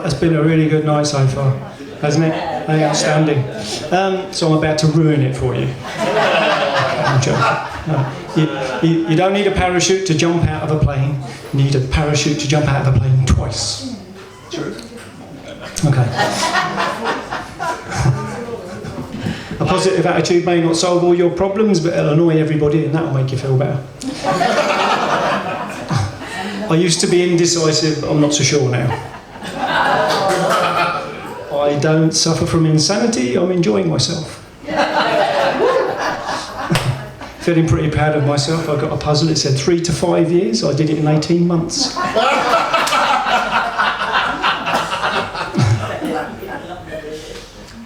That's been a really good night so far, hasn't it? Outstanding. So I'm about to ruin it for you. I'm joking. You don't need a parachute to jump out of a plane. You need a parachute to jump out of a plane twice. True. Okay. A positive attitude may not solve all your problems, but it'll annoy everybody and that'll make you feel better. I used to be indecisive, I'm not so sure now. I don't suffer from insanity, I'm enjoying myself. Feeling pretty proud of myself. I got a puzzle, it said 3 to 5 years, I did it in 18 months.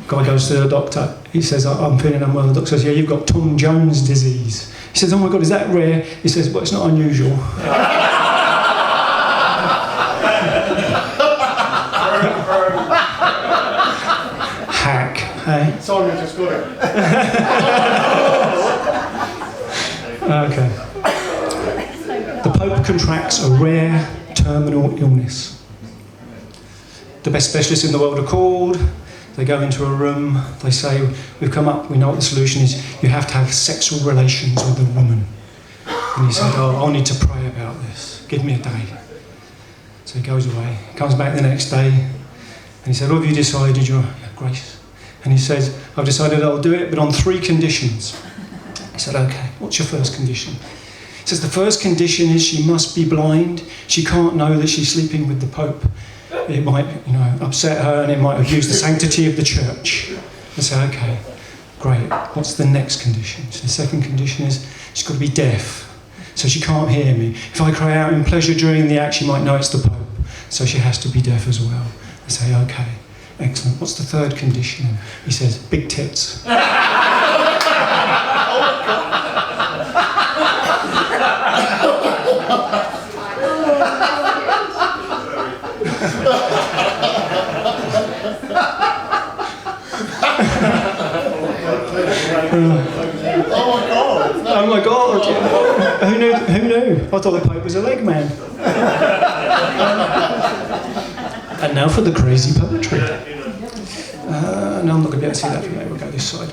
Guy goes to the doctor, he says, I'm feeling unwell. The doctor says, yeah, you've got Tom Jones disease. He says, oh my God, is that rare? He says, well, it's not unusual. Hack, hey? Simon just got it. Okay. The Pope contracts a rare terminal illness. The best specialists in the world are called. They go into a room, they say, we've come up, we know what the solution is. You have to have sexual relations with a woman. And he said, oh, I'll need to pray about this. Give me a day. So he goes away, comes back the next day, and he said, what have you decided? Your Grace? And he says, I've decided I'll do it, but on 3 conditions. I said, okay, what's your first condition? He says, the first condition is she must be blind. She can't know that she's sleeping with the Pope. It might, upset her and it might abuse the sanctity of the church. I said, okay, great. What's the next condition? So the second condition is she's got to be deaf. So she can't hear me. If I cry out in pleasure during the act, she might know it's the Pope. So she has to be deaf as well. I say, okay, excellent. What's the third condition? He says, big tits. Oh my God! Who knew? Who knew? I thought the Pope was a leg man. And now for the crazy poetry. No, I'm not going to be able to see that from there. We'll go this side.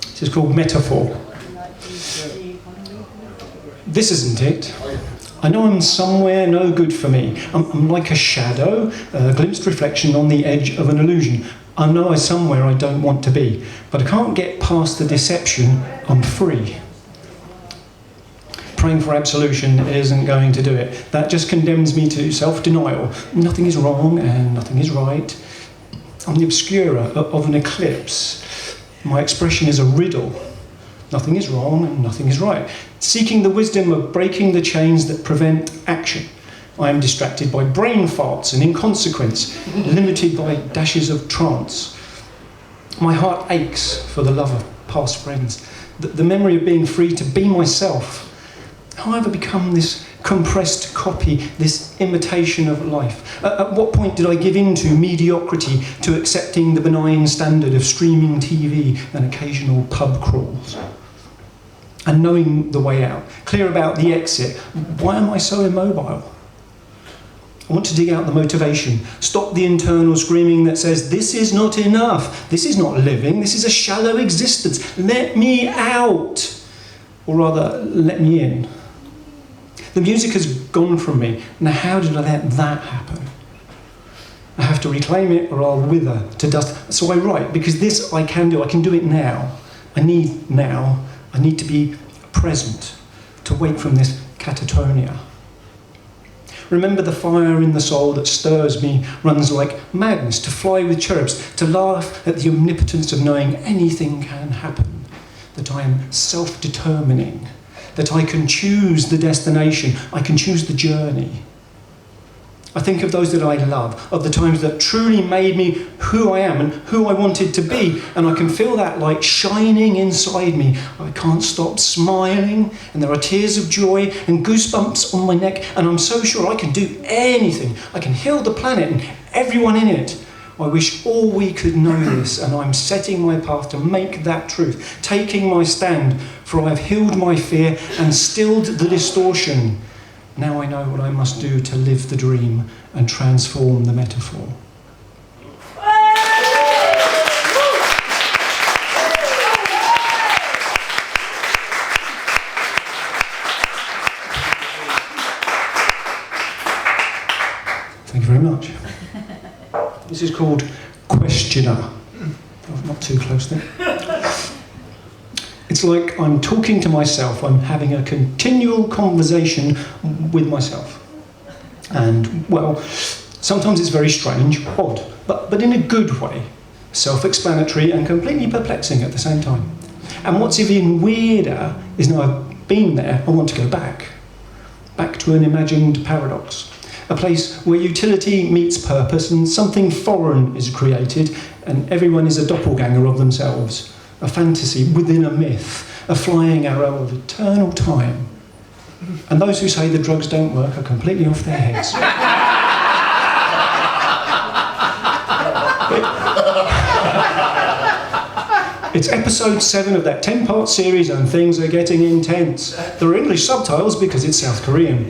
This is called Metaphor. This isn't it. I know I'm somewhere no good for me. I'm like a shadow, a glimpsed reflection on the edge of an illusion. I know I'm somewhere I don't want to be, but I can't get past the deception. I'm free. Praying for absolution isn't going to do it. That just condemns me to self-denial. Nothing is wrong and nothing is right. I'm the obscurer of an eclipse. My expression is a riddle. Nothing is wrong and nothing is right. Seeking the wisdom of breaking the chains that prevent action. I am distracted by brain farts and inconsequence, limited by dashes of trance. My heart aches for the love of past friends, the memory of being free to be myself. How have I become this compressed copy, this imitation of life? At what point did I give in to mediocrity, to accepting the benign standard of streaming TV and occasional pub crawls? And knowing the way out, clear about the exit, why am I so immobile? I want to dig out the motivation, stop the internal screaming that says, this is not enough, this is not living, this is a shallow existence, let me out, or rather, let me in. The music has gone from me, now how did I let that happen? I have to reclaim it or I'll wither to dust. So I write, because this I can do it now. I need to be present, to wake from this catatonia. Remember the fire in the soul that stirs me, runs like madness, to fly with cherubs, to laugh at the omnipotence of knowing anything can happen, that I am self-determining, that I can choose the destination, I can choose the journey. I think of those that I love, of the times that truly made me who I am and who I wanted to be, and I can feel that light shining inside me. I can't stop smiling, and there are tears of joy and goosebumps on my neck, and I'm so sure I can do anything. I can heal the planet and everyone in it. I wish all we could know this, and I'm setting my path to make that truth, taking my stand, for I have healed my fear and stilled the distortion. Now I know what I must do to live the dream and transform the metaphor. Thank you very much. This is called Questioner. Oh, not too close there. It's like I'm talking to myself. I'm having a continual conversation with myself. And, well, sometimes it's very strange, odd, but in a good way. Self-explanatory and completely perplexing at the same time. And what's even weirder is now I've been there, I want to go back. Back to an imagined paradox. A place where utility meets purpose and something foreign is created and everyone is a doppelganger of themselves. A fantasy within a myth, a flying arrow of eternal time. And those who say the drugs don't work are completely off their heads. It's episode 7 of that 10-part series and things are getting intense. There are English subtitles because it's South Korean.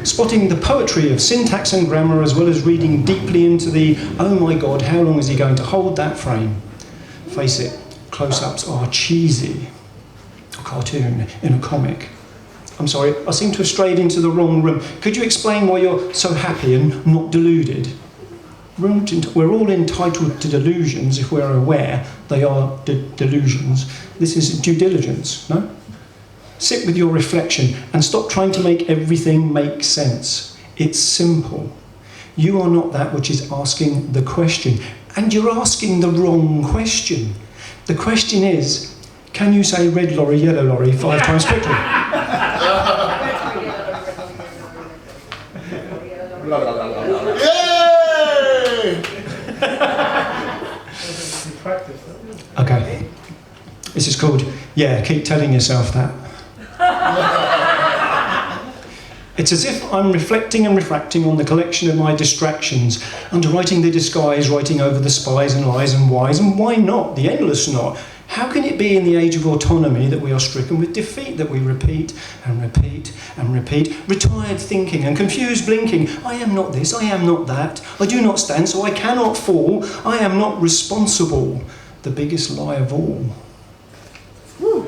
Spotting the poetry of syntax and grammar as well as reading deeply into the, oh my god, how long is he going to hold that frame? Face it, close-ups are cheesy. A cartoon in a comic. I'm sorry, I seem to have strayed into the wrong room. Could you explain why you're so happy and not deluded? We're all entitled to delusions if we're aware they are delusions. This is due diligence, no? Sit with your reflection and stop trying to make everything make sense. It's simple. You are not that which is asking the question, and you're asking the wrong question. The question is, can you say red lorry, yellow lorry 5 times quickly? Okay. This is called, keep telling yourself that. It's as if I'm reflecting and refracting on the collection of my distractions, underwriting the disguise, writing over the spies and lies and whys, and why not, the endless not? How can it be in the age of autonomy that we are stricken with defeat, that we repeat and repeat and repeat, retired thinking and confused blinking, I am not this, I am not that, I do not stand so I cannot fall, I am not responsible, the biggest lie of all. Woo.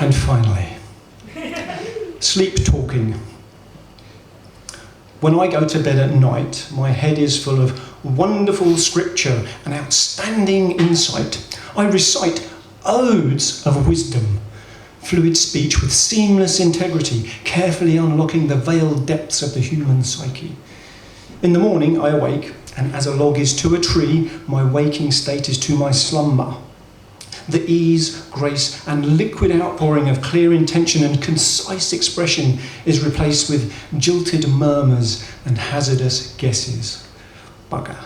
And finally, sleep talking. When I go to bed at night, my head is full of wonderful scripture and outstanding insight. I recite odes of wisdom, fluid speech with seamless integrity, carefully unlocking the veiled depths of the human psyche. In the morning, I awake, and as a log is to a tree, my waking state is to my slumber. The ease, grace, and liquid outpouring of clear intention and concise expression is replaced with jilted murmurs and hazardous guesses. Bugger.